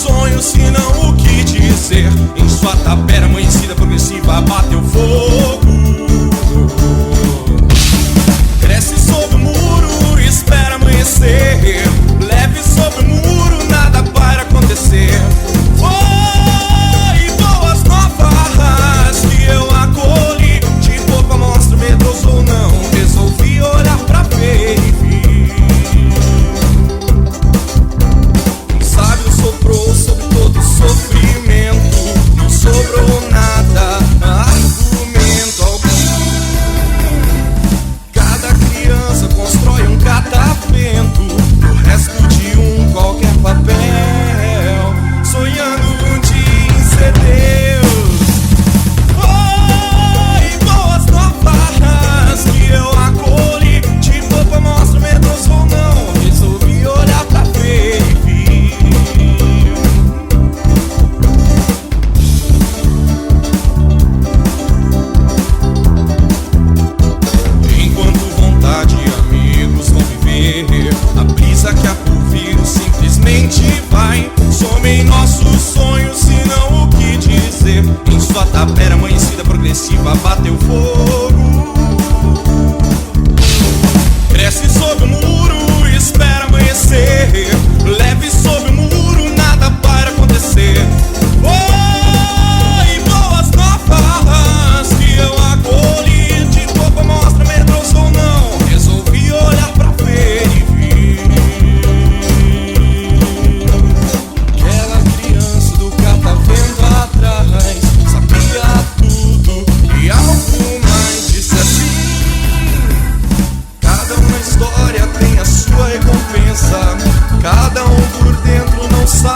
sonhos, se não o que dizer. Em sua tapera amanhecida progressiva bateu fogo. Cresce sob o muro, espera amanhecer. Leve sobre o muro, nada para acontecer. Foi boas novas que eu acolhi. De pouco amostra, medroso ou não, resolvi olhar pra ver e vi. Um sábio soprou sobre todo sofrimento. Não sobrou nada, argumento algum. Cada criança constrói um catavento do resto de um qualquer papel, sonhando um dia em ser Deus. Foi boas novas que eu acolhi. De pouco amostra, medroso ou não, resolvi olhar pra ver e vi. Enquanto vontade e amigos vão viver, a brisa que há por vir simplesmente vai. Some em nossos sonhos, se não o que dizer. Em sua tapera amanhecida progressiva bateu fogo. Cresce sob o muro, espera amanhecer. Leve sob o muro, nada para acontecer. Foi boas novas que eu acolhi. De pouco amostra, medroso ou não, resolvi olhar pra ver e vi. Aquela criança do catavento atrás sabia tudo e algo mais. Disse assim: cada uma história tem a sua recompensa. Cada um por dentro não sabe